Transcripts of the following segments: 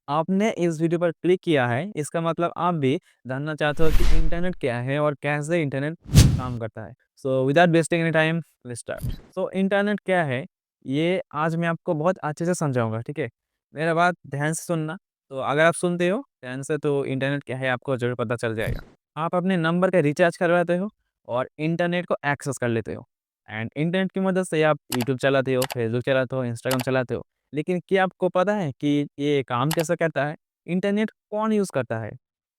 आपने इस वीडियो पर क्लिक किया है, इसका मतलब आप भी जानना चाहते हो कि इंटरनेट क्या है और कैसे इंटरनेट काम करता है। So without wasting any time, let's start. So internet क्या है, ये आज मैं आपको बहुत अच्छे से समझाऊँगा, ठीक है? मेरा बात ध्यान से सुनना। तो अगर आप सुनते हो ध्यान से तो इंटरनेट क्या है आपको ज़रूर पता चल जाएगा। आप अपने नंबर का रिचार्ज करवाते हो और इंटरनेट को एक्सेस कर लेते हो एंड इंटरनेट की मदद से आप यूट्यूब चलाते हो, फेसबुक चलाते हो, इंस्टाग्राम चलाते हो। लेकिन क्या आपको पता है कि ये काम कैसे करता है? इंटरनेट कौन यूज़ करता है?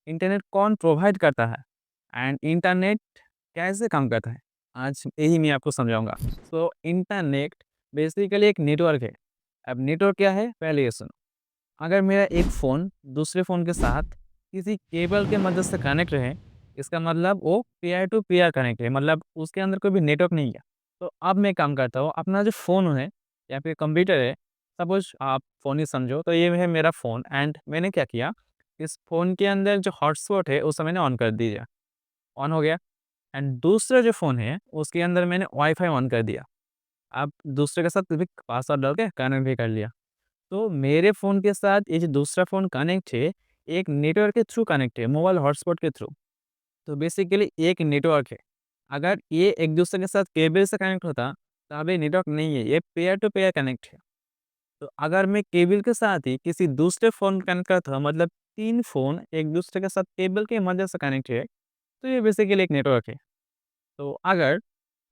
इंटरनेट कौन प्रोवाइड करता है? एंड इंटरनेट कैसे काम करता है? आज यही मैं आपको समझाऊँगा। सो इंटरनेट बेसिकली एक नेटवर्क है। अब नेटवर्क क्या है? पहले ये सुनो। अगर मेरा एक फ़ोन दूसरे फ़ोन के साथ किसी केबल के मदद से कनेक्ट है, इसका मतलब वो पीयर टू पीयर कनेक्ट है, मतलब उसके अंदर कोई भी नेटवर्क नहीं है। तो अब मैं काम करता हूँ, अपना जो फ़ोन है या फिर कंप्यूटर है, सपोज़ आप फ़ोन ही समझो, तो ये है मेरा फ़ोन एंड मैंने क्या किया, इस फ़ोन के अंदर जो हॉटस्पॉट है, उसे मैंने ऑन कर दिया, ऑन हो गया एंड दूसरा जो फ़ोन है, उसके अंदर मैंने वाईफ़ाई ऑन कर दिया। अब दूसरे के साथ भी पासवर्ड डाल के कनेक्ट भी कर लिया। तो मेरे फ़ोन के साथ ये जो दूसरा फ़ोन कनेक्ट है, एक नेटवर्क के थ्रू कनेक्ट है, मोबाइल हॉटस्पॉट के थ्रू। तो बेसिकली एक नेटवर्क है। अगर ये एक-दूसरे के साथ केबल से कनेक्ट होता, तब ये नेटवर्क नहीं है, ये पीयर टू पीयर कनेक्ट है। तो अगर मैं केबल के साथ ही किसी दूसरे फ़ोन कनेक्ट करता हूँ, मतलब 3 फ़ोन एक-दूसरे के साथ केबल की मदद से कनेक्ट है, तो ये बेसिकली एक नेटवर्क है। तो अगर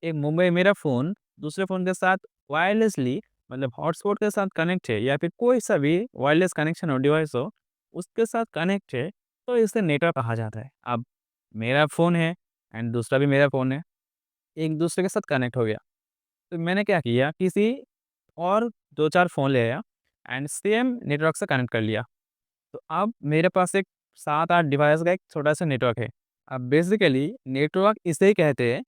एक मुंबई मेरा फ़ोन दूसरे फ़ोन के साथ वायरलेसली मतलब हॉटस्पॉट के साथ कनेक्ट है या फिर कोई सा भी वायरलेस कनेक्शन हो डिवाइस हो, उसके साथ कनेक्ट है, तो इसे नेटवर्क कहा जाता है। अब मेरा फ़ोन है एंड दूसरा भी मेरा फ़ोन है, एक-दूसरे के साथ कनेक्ट हो गया। तो मैंने क्या किया किसी और 2-4 फ़ोन ले आया एंड सेम नेटवर्क से कनेक्ट कर लिया। तो अब मेरे पास एक 7-8 डिवाइस का एक छोटा-सा नेटवर्क है। अब बेसिकली नेटवर्क इसे कहते हैं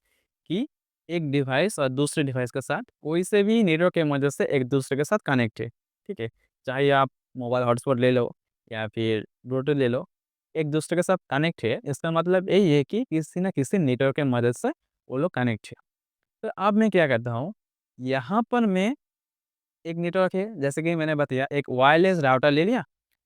कि एक डिवाइस और दूसरे डिवाइस के साथ कोई से भी नेटवर्क की मदद से एक-दूसरे के साथ कनेक्ट है, ठीक है? चाहे आप मोबाइल हॉटस्पॉट ले लो या फिर ब्लूटूथ ले लो, एक-दूसरे के साथ कनेक्ट है, इसका मतलब यही है कि किसी न किसी नेटवर्क की मदद से वो लोग कनेक्ट है। तो अब मैं क्या करता हूँ, यहाँ पर मैं एक नेटवर्क है, जैसे कि मैंने बताया एक वायरलेस राउटर ले लिया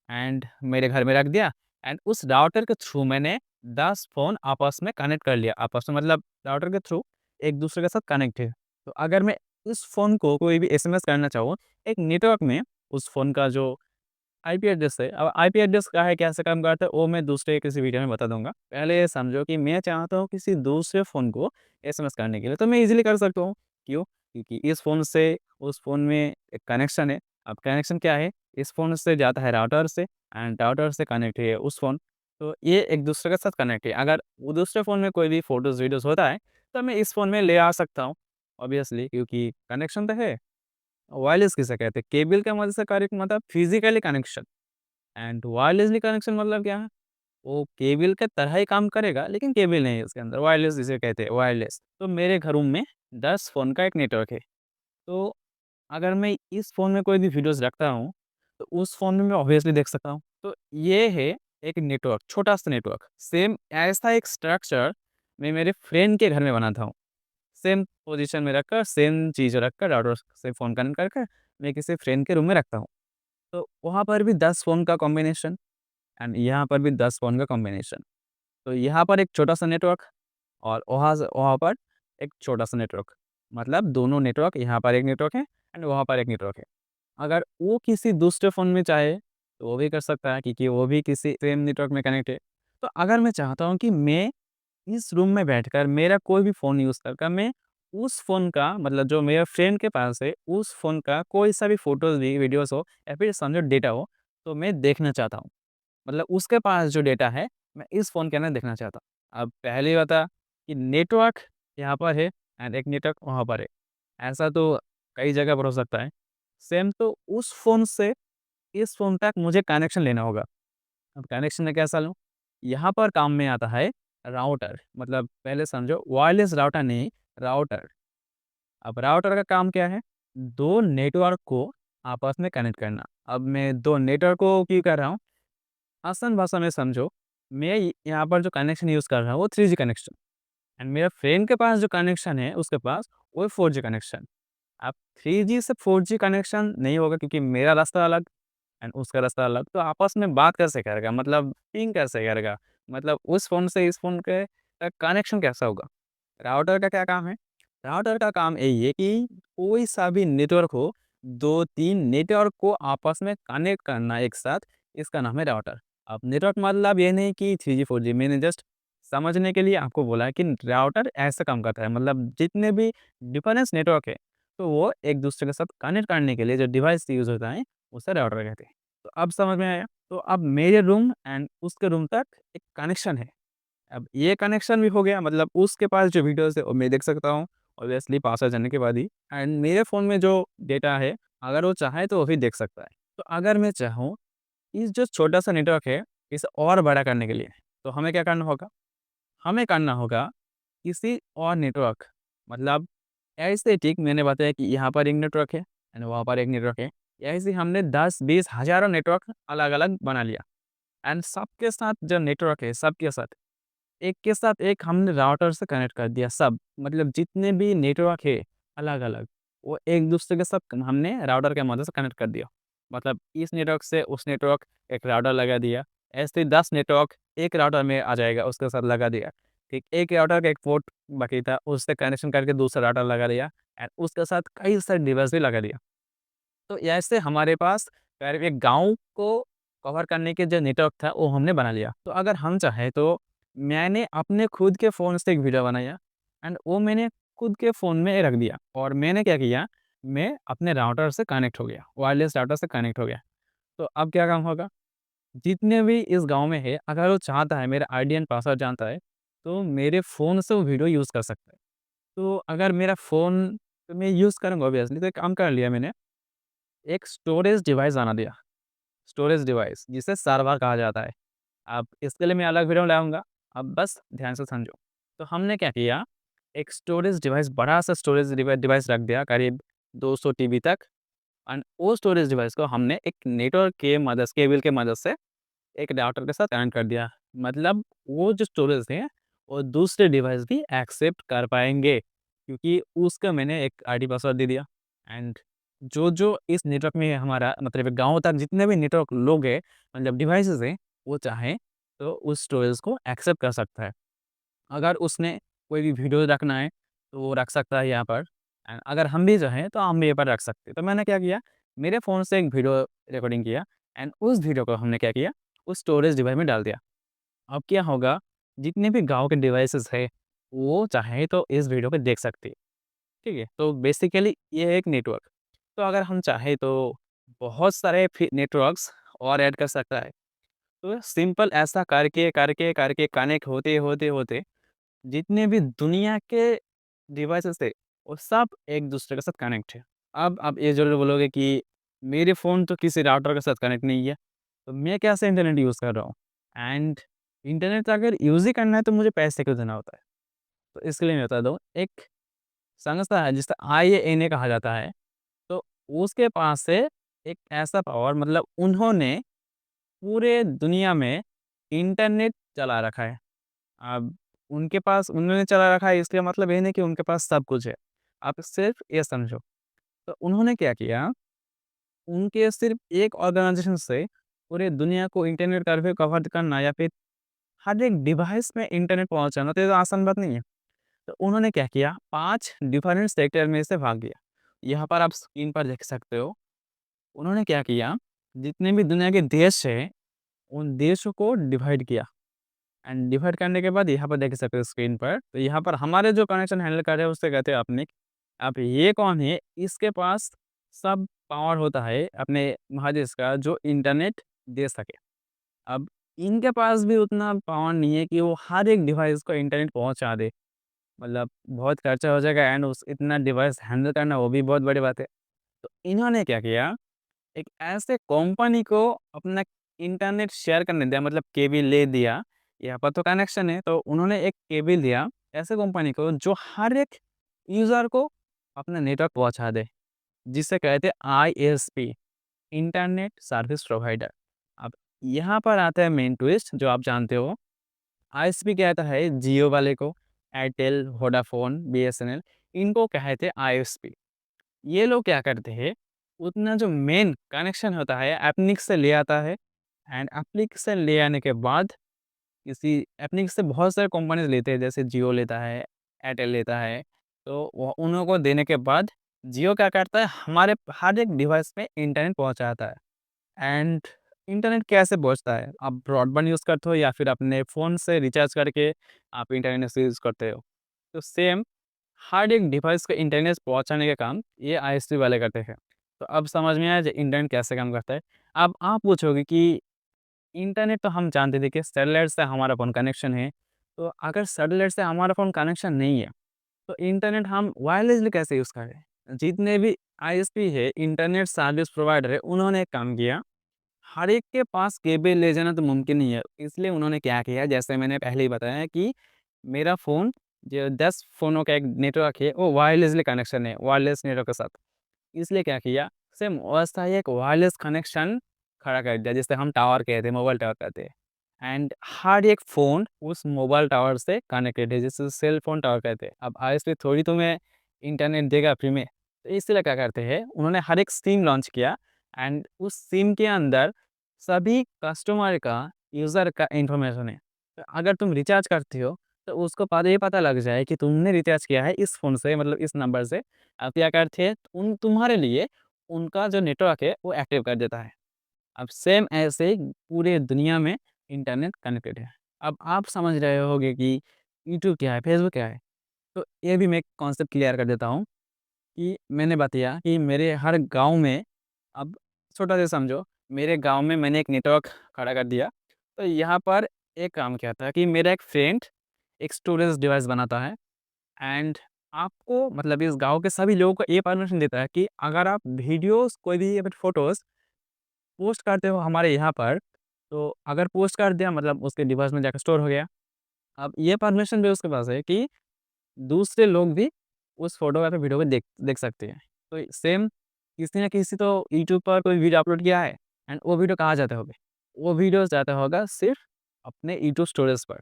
एंड मेरे घर में रख दिया एंड उस राउटर के थ्रू मैंने 10 फ़ोन आपस में कनेक्ट कर लिया। आपस में मतलब राउटर के थ्रू एक-दूसरे के साथ कनेक्ट है। तो अगर मैं इस फ़ोन को कोई भी एसएमएस करना चाहूँ, एक नेटवर्क में उस फ़ोन का जो आईपी एड्रेस है, अब आईपी एड्रेस क्या है, कैसे काम करता है, वो मैं दूसरे किसी वीडियो में बता दूँगा। पहले ये समझो कि मैं चाहता हूँ किसी दूसरे फ़ोन को एसएमएस करने के लिए, तो मैं ईज़िली कर सकता हूँ। क्यों? क्योंकि इस फ़ोन से उस फ़ोन में एक कनेक्शन है। अब कनेक्शन क्या है? इस फ़ोन से जाता है राउटर से एंड राउटर से कनेक्ट है उस फ़ोन। तो ये एक-दूसरे के साथ कनेक्ट है। अगर वो दूसरे फ़ोन में कोई भी फ़ोटोज़, वीडियोज़ होता है, तो मैं इस फ़ोन में ले आ सकता हूँ, ऑब्वियसली क्योंकि कनेक्शन तो है। वायरलेस किसे कहते हैं? केबल के मदद से कार्य मतलब physically connection. And wirelessly connection मतलब क्या है? वो केबल के तरह ही काम करेगा, लेकिन केबल नहीं है उसके अंदर, वायरलेस जिसे कहते हैं, वायरलेस। तो मेरे घर रूम में 10 फ़ोन का एक नेटवर्क है। तो अगर मैं इस फ़ोन में कोई भी वीडियोज़ रखता हूँ, तो उस फ़ोन में मैं ऑब्वियसली देख सकता हूँ। तो ये है एक नेटवर्क, छोटा-सा नेटवर्क। सेम ऐसा एक स्ट्रक्चर मैं मेरे फ्रेंड के घर में बनाता हूँ। सेम पोज़ीशन में रखकर, सेम चीज़ रखकर, राउटर से फ़ोन कनेक्ट करके मैं किसी फ्रेंड के रूम में रखता हूँ। तो वहाँ पर भी 10 फ़ोन का कॉम्बिनेशन एंड यहाँ पर भी 10 फ़ोन का कॉम्बिनेशन। तो यहाँ पर एक छोटा-सा नेटवर्क और वहाँ पर एक छोटा-सा नेटवर्क। मतलब दोनों नेटवर्क, यहाँ पर एक नेटवर्क है एंड वहाँ पर एक नेटवर्क है। अगर वो किसी दूसरे फ़ोन में चाहे, तो वो भी कर सकता है क्योंकि वो भी किसी सेम नेटवर्क में कनेक्ट है। तो अगर मैं चाहता हूँ कि मैं इस रूम में बैठकर मेरा कोई भी फ़ोन यूज़ कर मैं उस फ़ोन का मतलब जो मेरे फ्रेंड के पास है, उस फ़ोन का कोई सा भी फ़ोटोज़ भी, वीडियोज़ हो या फिर समझो डेटा हो, तो मैं देखना चाहता हूँ। मतलब उसके पास जो डेटा है, मैं इस फ़ोन के अंदर देखना चाहता हूँ। अब पहली बता कि नेटवर्क यहाँ पर है एंड एक नेटवर्क वहाँ पर है। ऐसा तो कई जगह पर हो सकता है। सेम तो उस फ़ोन से इस फ़ोन तक मुझे कनेक्शन लेना होगा। अब कनेक्शन मैं कैसा लूँ? यहाँ पर काम में आता है राउटर, मतलब पहले समझो वायरलेस राउटर नहीं, राउटर। अब राउटर का काम क्या है? 2 नेटवर्क को आपस में कनेक्ट करना। अब मैं 2 नेटवर्क को क्यों कर रहा हूँ? आसान भाषा में समझो, मैं यहाँ पर जो कनेक्शन यूज़ कर रहा हूँ वो 3G कनेक्शन एंड मेरा फ्रेंड के पास जो कनेक्शन है उसके पास वो 4G कनेक्शन। अब 3G से 4G कनेक्शन नहीं होगा क्योंकि मेरा रास्ता अलग एंड उसका रास्ता अलग, तो आपस में बात कैसे करेगा, मतलब पिंग कैसे करेगा, मतलब उस फ़ोन से इस फ़ोन के कनेक्शन कैसा होगा? राउटर का क्या काम है? राउटर का काम यही है कि कोई सा भी नेटवर्क हो, 2-3 नेटवर्क को आपस में कनेक्ट करना एक साथ, इसका नाम है राउटर। अब नेटवर्क मतलब ये नहीं कि 3G 4G, मैंने जस्ट समझने के लिए आपको बोला है कि राउटर ऐसा काम करता है, मतलब जितने भी डिफरेंस नेटवर्क है, तो वो एक दूसरे के साथ कनेक्ट करने के लिए जो डिवाइस यूज़ होता है, उसे राउटर कहते हैं। तो अब समझ में आया? तो अब मेरे रूम एंड उसके रूम तक एक कनेक्शन है। अब ये कनेक्शन भी हो गया, मतलब उसके पास जो वीडियोज़ है वो मैं देख सकता हूँ, ऑब्वियसली पासवर्ड जानने के बाद ही, एंड मेरे फ़ोन में जो डेटा है, अगर वो चाहे तो वो भी देख सकता है। तो अगर मैं चाहूँ, इस जो छोटा-सा नेटवर्क है, इसे और बड़ा करने के लिए, तो हमें क्या करना होगा? हमें करना होगा किसी और नेटवर्क, मतलब ऐसे ठीक मैंने बताया कि यहाँ पर एक नेटवर्क है एंड वहाँ पर एक नेटवर्क है। ऐसे ही हमने 10-20 हज़ारों नेटवर्क अलग-अलग बना लिया, एंड सबके साथ जो नेटवर्क है, सबके साथ एक के साथ एक हमने राउटर से कनेक्ट कर दिया सब, मतलब जितने भी नेटवर्क है अलग-अलग, वो एक-दूसरे के साथ हमने राउटर के मदद से कनेक्ट कर दिया। मतलब इस नेटवर्क से उस नेटवर्क एक राउटर लगा दिया, ऐसे 10 नेटवर्क एक राउटर में आ जाएगा, उसके साथ लगा दिया। ठीक, एक राउटर का एक पोर्ट बाकी था, उससे कनेक्शन करके दूसरा राउटर लगा दिया एंड उसके साथ कई सारे डिवाइस भी लगा दिया। तो ऐसे हमारे पास करीब एक गाँव को कवर करने के जो नेटवर्क था, वो हमने बना लिया। तो अगर हम चाहें तो मैंने अपने खुद के फ़ोन से एक वीडियो बनाया एंड वो मैंने खुद के फ़ोन में रख दिया, और मैंने क्या किया, मैं अपने राउटर से कनेक्ट हो गया, वायरलेस राउटर से कनेक्ट हो गया। तो अब क्या काम होगा? जितने भी इस गाँव में है, अगर वो चाहता है, मेरा आईडी एंड पासवर्ड जानता है, तो मेरे फ़ोन से वो वीडियो यूज़ कर सकता है। तो अगर मेरा फ़ोन तो मैं यूज़ करूँगा ऑब्वियसली, तो एक काम कर लिया मैंने, एक स्टोरेज डिवाइस बना दिया। स्टोरेज डिवाइस जिसे सर्वर कहा जाता है। अब इसके लिए मैं अलग वीडियो लाऊँगा, अब बस ध्यान से समझो। तो हमने क्या किया, एक स्टोरेज डिवाइस, बड़ा-सा स्टोरेज डिवाइस रख दिया करीब 200 टीबी तक, एंड वो स्टोरेज डिवाइस को हमने एक नेटवर्क के मदद केबल के मदद से एक राउटर के साथ कनेक्ट कर दिया। मतलब वो जो स्टोरेज है, वो दूसरे डिवाइस भी एक्सेप्ट कर पाएँगे, क्योंकि उसका मैंने एक आईडी पासवर्ड दे दिया, एंड जो इस नेटवर्क में हमारा मतलब गाँव तक जितने भी नेटवर्क लोग हैं, मतलब डिवाइसेज़ हैं, वो चाहे तो उस स्टोरेज को एक्सेप्ट कर सकता है। अगर उसने कोई भी वीडियो रखना है, तो वो रख सकता है यहाँ पर, एंड अगर हम भी चाहें तो हम भी यहाँ पर रख सकते हैं। तो मैंने क्या किया, मेरे फ़ोन से एक वीडियो रिकॉर्डिंग किया एंड उस वीडियो को हमने क्या किया, उस स्टोरेज डिवाइस में डाल दिया। अब क्या होगा, जितने भी गाँव के डिवाइसेज़ हैं, वो चाहे तो इस वीडियो को देख सकते हैं, ठीक है? तो बेसिकली ये है एक नेटवर्क। तो अगर हम चाहें तो बहुत सारे नेटवर्क्स और ऐड कर सकता है। तो सिंपल ऐसा करके कनेक्ट होते जितने भी दुनिया के डिवाइसेस थे, वो सब एक-दूसरे के साथ कनेक्ट है। अब आप ये ज़रूर बोलोगे कि मेरे फ़ोन तो किसी राउटर के साथ कनेक्ट नहीं है, तो मैं कैसे इंटरनेट यूज़ कर रहा हूँ? एंड इंटरनेट अगर यूज़ ही करना है तो मुझे पैसे क्यों देना होता है? तो इसके लिए मैं बता दूँ, एक संस्था है जिसे IANA कहा जाता है, तो उसके पास से एक ऐसा पावर, मतलब उन्होंने पूरे दुनिया में इंटरनेट चला रखा है। अब उनके पास उन्होंने चला रखा है, इसका मतलब ये नहीं कि उनके पास सब कुछ है। आप सिर्फ़ ये समझो। तो उन्होंने क्या किया, उनके सिर्फ़ एक ऑर्गनाइज़ेशन से पूरे दुनिया को इंटरनेट करके कवर करना, या फिर हर एक डिवाइस में इंटरनेट पहुँचाना, तो ये तो आसान बात नहीं है। तो उन्होंने क्या किया, 5 डिफरेंट सेक्टर में से भाग लिया। यहाँ पर आप स्क्रीन पर देख सकते हो। उन्होंने क्या किया, जितने भी दुनिया के देश हैं, उन देशों को डिवाइड किया, एंड डिवाइड करने के बाद यहाँ पर देख सकते हो स्क्रीन पर, तो यहाँ पर हमारे जो कनेक्शन हैंडल कर रहे हैं उसे कहते हैं अपनिक। अब ये कौन है, इसके पास सब पावर होता है अपने महादेश का, जो इंटरनेट दे सके। अब इनके पास भी उतना पावर नहीं है कि वो हर एक डिवाइस को इंटरनेट पहुँचा दे, मतलब बहुत खर्चा हो जाएगा, एंड उस इतना डिवाइस हैंडल करना वो भी बहुत बड़ी बात है। तो इन्होंने क्या किया, एक ऐसे कंपनी को अपना इंटरनेट शेयर करने दिया, मतलब केबल ले दिया। यहाँ पर तो कनेक्शन है, तो उन्होंने एक केबल दिया ऐसे कंपनी को जो हर एक यूज़र को अपना नेटवर्क पहुँचा दे, जिसे कहते हैं ISP, इंटरनेट सर्विस प्रोवाइडर। अब यहाँ पर आता है मेन ट्विस्ट, जो आप जानते हो। ISP कहता है जियो वाले को, एयरटेल, वोडाफ़ोन, BSNL, इनको कहते हैं ISP। ये लोग क्या करते हैं, उतना जो मेन कनेक्शन होता है एप्निक्स से ले आता है। एंड एप्निक्स से ले आने के बाद किसी एप्निक्स से बहुत सारे कंपनीज़ लेते हैं, जैसे जियो लेता है, एयरटेल लेता है। तो वो उन लोगों को देने के बाद जियो क्या करता है, हमारे हर एक डिवाइस में इंटरनेट पहुँचाता है। एंड इंटरनेट कैसे पहुँचता है? आप ब्रॉडबैंड यूज़ करते हो या फिर अपने फ़ोन से रिचार्ज करके आप इंटरनेट से यूज़ करते हो। तो सेम हर एक डिवाइस को इंटरनेट पहुँचाने का काम ये आईएसपी वाले करते हैं। तो अब समझ में आया जो इंटरनेट कैसे काम करता है। अब आप पूछोगे कि इंटरनेट तो हम जानते थे कि सैटेलाइट से हमारा फ़ोन कनेक्शन है। तो अगर सैटेलाइट से हमारा फ़ोन कनेक्शन नहीं है, तो इंटरनेट हम वायरलेसली कैसे यूज़ करें? जितने भी आईएसपी है, इंटरनेट सर्विस प्रोवाइडर है, उन्होंने एक काम किया, हर एक के पास केबल ले जाना तो मुमकिन नहीं है। इसलिए उन्होंने क्या किया, जैसे मैंने पहले ही बताया कि मेरा फ़ोन जो 10 फ़ोनों का एक नेटवर्क है, वो वायरलेसली कनेक्शन है, वायरलेस नेटवर्क के साथ। इसलिए क्या किया, सेम वैसा ही एक वायरलेस कनेक्शन खड़ा कर दिया, जिसे हम टावर कहते हैं, मोबाइल टावर कहते हैं। एंड हर एक फ़ोन उस मोबाइल टावर से कनेक्टेड है, जिसे सेल फ़ोन टावर कहते हैं। अब आईएसपी थोड़ी तुम्हें इंटरनेट देगा फ्री में, तो इसलिए क्या करते हैं, उन्होंने हर एक सिम लॉन्च किया। एंड उस सिम के अंदर सभी कस्टमर का, यूज़र का इन्फॉर्मेशन है। तो अगर तुम रिचार्ज करते हो, तो उसको पहले ये पता लग जाए कि तुमने रिचार्ज किया है इस फ़ोन से, मतलब इस नंबर से। अब क्या करते हैं, उन तुम्हारे लिए उनका जो नेटवर्क है वो एक्टिव कर देता है। अब सेम ऐसे ही पूरे दुनिया में इंटरनेट कनेक्टेड है। अब आप समझ रहे होंगे कि यूट्यूब क्या है, फेसबुक क्या है? तो ये भी मैं कॉन्सेप्ट क्लियर कर देता हूँ कि मैंने बताया कि मेरे हर गाँव में, अब छोटा सा समझो, मेरे गाँव में मैंने एक नेटवर्क खड़ा कर दिया। तो यहाँ पर एक काम क्या था कि मेरा एक फ्रेंड एक स्टोरेज डिवाइस बनाता है। एंड आपको, मतलब इस गाँव के सभी लोगों को ये परमिशन देता है कि अगर आप वीडियोज़, कोई भी अपनी फ़ोटोज़ पोस्ट करते हो हमारे यहाँ पर, तो अगर पोस्ट कर दिया मतलब उसके डिवाइस में जाकर स्टोर हो गया। अब ये परमिशन भी उसके पास है कि दूसरे लोग भी उस फ़ोटो या फिर वीडियो को देख देख सकते हैं। तो सेम किसी न किसी तो यूट्यूब पर कोई वीडियो अपलोड किया है, एंड वो वीडियो कहाँ जाता होगा? वो वीडियोज़ जाता होगा सिर्फ़ अपने यूट्यूब स्टोरेज पर।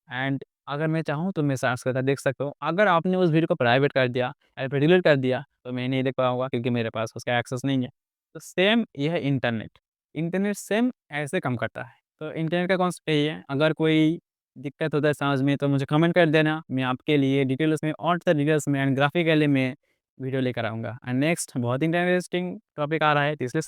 एंड अगर मैं चाहूँ तो मैं सर्च करके देख सकता हूँ। अगर आपने उस वीडियो को प्राइवेट कर दिया या फिर डिलीट कर दिया, तो मैं नहीं देख पाऊँगा क्योंकि मेरे पास उसका एक्सेस नहीं है। तो सेम ये है इंटरनेट। इंटरनेट सेम ऐसे काम करता है। तो इंटरनेट का कॉन्सेप्ट यही है। अगर कोई दिक्कत होता है समझ में, तो मुझे कमेंट कर देना। मैं आपके लिए डिटेल्स में और से डिटेल्स में एंड ग्राफिकली मैं वीडियो लेकर आऊँगा। एंड नेक्स्ट बहुत इंटरेस्टिंग टॉपिक आ रहा है, तो इसलिए